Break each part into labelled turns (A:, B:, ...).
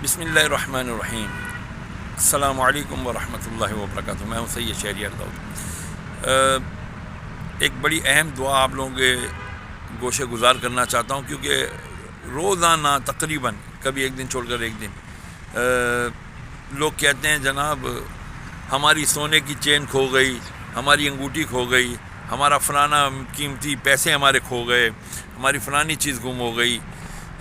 A: بسم اللہ الرحمن الرحیم۔ السلام علیکم ورحمۃ اللہ وبرکاتہ۔ میں ہوں سید شہریار داؤد۔ ایک بڑی اہم دعا آپ لوگوں کے گوشے گزار کرنا چاہتا ہوں، کیونکہ روزانہ تقریباً کبھی ایک دن چھوڑ کر ایک دن لوگ کہتے ہیں جناب ہماری سونے کی چین کھو گئی، ہماری انگوٹھی کھو گئی، ہمارا فلانا قیمتی پیسے ہمارے کھو گئے، ہماری فلانی چیز گم ہو گئی۔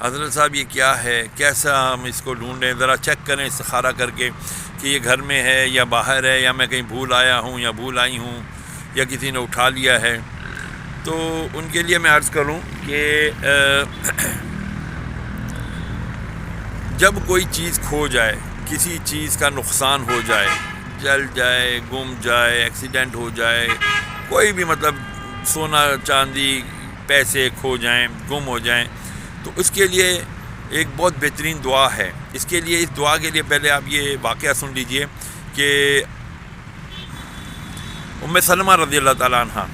A: حضرت صاحب یہ کیا ہے، کیسا ہم اس کو ڈھونڈیں، ذرا چیک کریں استخارہ کر کے کہ یہ گھر میں ہے یا باہر ہے، یا میں کہیں بھول آیا ہوں یا بھول آئی ہوں یا کسی نے اٹھا لیا ہے۔ تو ان کے لیے میں عرض کروں کہ جب کوئی چیز کھو جائے، کسی چیز کا نقصان ہو جائے، جل جائے، گم جائے، ایکسیڈنٹ ہو جائے، کوئی بھی مطلب سونا چاندی پیسے کھو جائیں، گم ہو جائیں، تو اس کے لیے ایک بہت بہترین دعا ہے۔ اس دعا کے لیے پہلے آپ یہ واقعہ سن لیجئے کہ ام سلمہ رضی اللہ تعالیٰ عنہ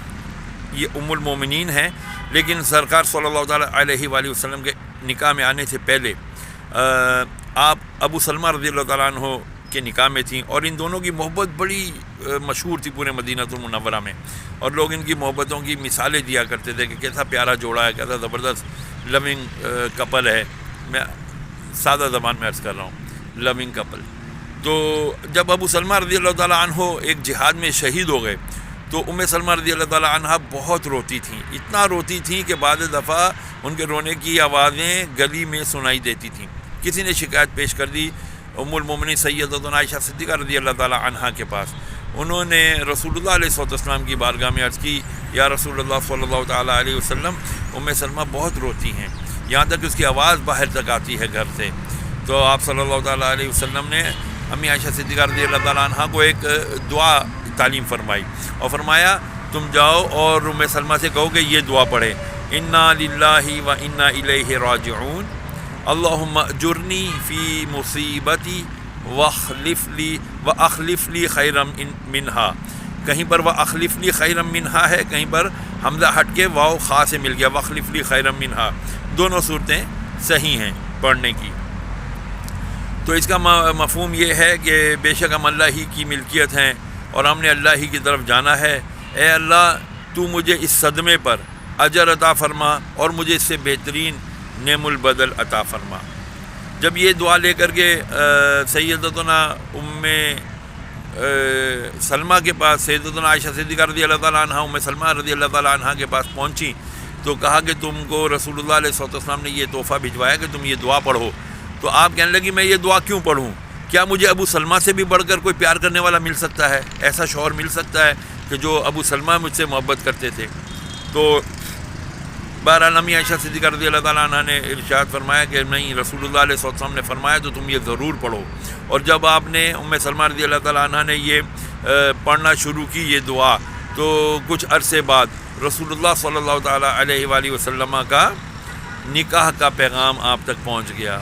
A: یہ ام المومنین ہیں، لیکن سرکار صلی اللہ تعالیٰ علیہ وآلہ وسلم کے نکاح میں آنے سے پہلے آپ ابو سلمہ رضی اللہ تعالیٰ عنہ کے نکاح میں تھیں، اور ان دونوں کی محبت بڑی مشہور تھی پورے مدینہ المنورہ میں، اور لوگ ان کی محبتوں کی مثالیں دیا کرتے تھے کہ کیسا پیارا جوڑا ہے، کیسا زبردست لونگ کپل ہے۔ میں سادہ زبان میں عرض کر رہا ہوں، لونگ کپل۔ تو جب ابو سلمہ رضی اللہ تعالیٰ عنہ ایک جہاد میں شہید ہو گئے تو ام سلمہ رضی اللہ تعالیٰ عنہ بہت روتی تھیں، اتنا روتی تھیں کہ بعض دفعہ ان کے رونے کی آوازیں گلی میں سنائی دیتی تھیں۔ کسی نے شکایت پیش کر دی ام المومنین سیدتنا عائشہ صدیقہ رضی اللہ تعالیٰ عنہ کے پاس۔ انہوں نے رسول اللہ علیہ السلام کی بارگاہ میں عرض کی، یا رسول اللہ صلی اللہ تعالیٰ علیہ وسلم، ام سلمہ بہت روتی ہیں، یہاں تک اس کی آواز باہر تک آتی ہے گھر سے۔ تو آپ صلی اللہ تعالیٰ علیہ وسلم نے امی عائشہ صدیقہ رضی اللہ تعالیٰ عنہ کو ایک دعا تعلیم فرمائی، اور فرمایا تم جاؤ اور ام سلمہ سے کہو کہ یہ دعا پڑھے، انا للہ و انا الیہ راجعون، اللہم اجرنی فی مصیبتی واخلف لی خیرا منہا۔ کہیں پر واخلف لی خیرا منہا ہے، کہیں پر حمزہ ہٹ کے واو خا سے مل گیا، واخلف لی خیرا منہا۔ دونوں صورتیں صحیح ہیں پڑھنے کی۔ تو اس کا مفہوم یہ ہے کہ بے شک ہم اللہ ہی کی ملکیت ہیں اور ہم نے اللہ ہی کی طرف جانا ہے۔ اے اللہ تو مجھے اس صدمے پر اجر عطا فرما اور مجھے اس سے بہترین نعم البدل عطا فرما۔ جب یہ دعا لے کر کے سیدتنا ام سلمہ کے پاس، سیدتنا عائشہ صدیقہ رضی اللہ تعالیٰ عنہ ام سلمہ رضی اللہ تعالیٰ عنہ کے پاس پہنچی تو کہا کہ تم کو رسول اللہ علیہ السلام نے یہ تحفہ بھجوایا کہ تم یہ دعا پڑھو۔ تو آپ کہنے لگی میں یہ دعا کیوں پڑھوں؟ کیا مجھے ابو سلمہ سے بھی بڑھ کر کوئی پیار کرنے والا مل سکتا ہے؟ ایسا شوہر مل سکتا ہے کہ جو ابو سلمہ مجھ سے محبت کرتے تھے؟ تو بہرحال امی عائشہ صدیقہ رضی اللہ تعالیٰ عنہ نے ارشاد فرمایا کہ نہیں، رسول اللہ علیہ وسلم نے فرمایا تو تم یہ ضرور پڑھو۔ اور جب آپ نے ام سلمہ رضی اللہ تعالیٰ عنہ نے یہ پڑھنا شروع کی یہ دعا، تو کچھ عرصے بعد رسول اللہ صلی اللہ تعالیٰ علیہ وآلہ وسلم کا نکاح کا پیغام آپ تک پہنچ گیا۔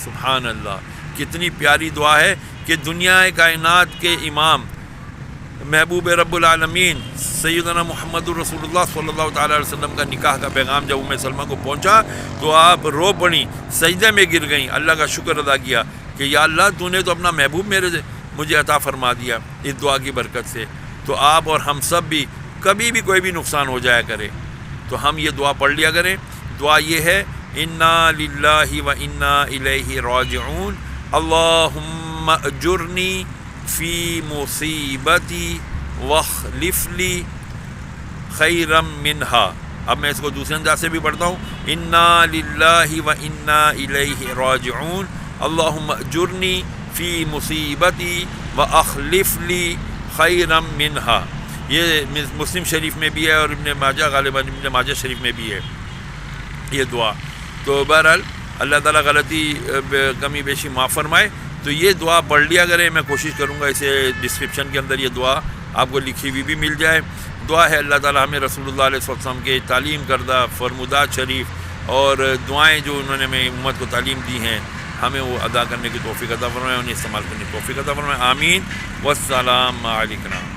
A: سبحان اللہ، کتنی پیاری دعا ہے کہ دنیا کائنات کے امام محبوب رب العالمین سیدنا محمد رسول اللہ صلی اللہ تعالیٰ علیہ وسلم کا نکاح کا پیغام جب ام سلمہ کو پہنچا تو آپ رو پڑیں، سجدے میں گر گئیں، اللہ کا شکر ادا کیا کہ یا اللہ تو نے تو اپنا محبوب مجھے عطا فرما دیا اس دعا کی برکت سے۔ تو آپ اور ہم سب بھی کبھی بھی کوئی بھی نقصان ہو جایا کرے تو ہم یہ دعا پڑھ لیا کریں۔ دعا یہ ہے، انا للہ و انا الیہ راجعون، اللہم اجرنی فی مصیبتی واخلف لی خیرا منہا۔ اب میں اس کو دوسرے انداز سے بھی پڑھتا ہوں، انا للہ و انا الیہ راجعون، اللہم اجرنی فی مصیبتی واخلف لی خیرا منہا۔ یہ مسلم شریف میں بھی ہے اور ابن ماجہ، غالباً ابن ماجہ شریف میں بھی ہے یہ دعا۔ تو بہرحال اللہ تعالیٰ غلطی کمی بیشی معاف فرمائے۔ تو یہ دعا پڑھ لیا کریں، میں کوشش کروں گا اسے ڈسکرپشن کے اندر یہ دعا آپ کو لکھی ہوئی بھی مل جائے۔ دعا ہے اللہ تعالیٰ ہمیں رسول اللہ علیہ وسلم کے تعلیم کردہ فرمودات شریف اور دعائیں جو انہوں نے میں امت کو تعلیم دی ہیں، ہمیں وہ ادا کرنے کی توفیق عطا فرمائے، انہیں استعمال کرنے کی توفیق عطا فرمائے۔ آمین۔ والسلام علیکم۔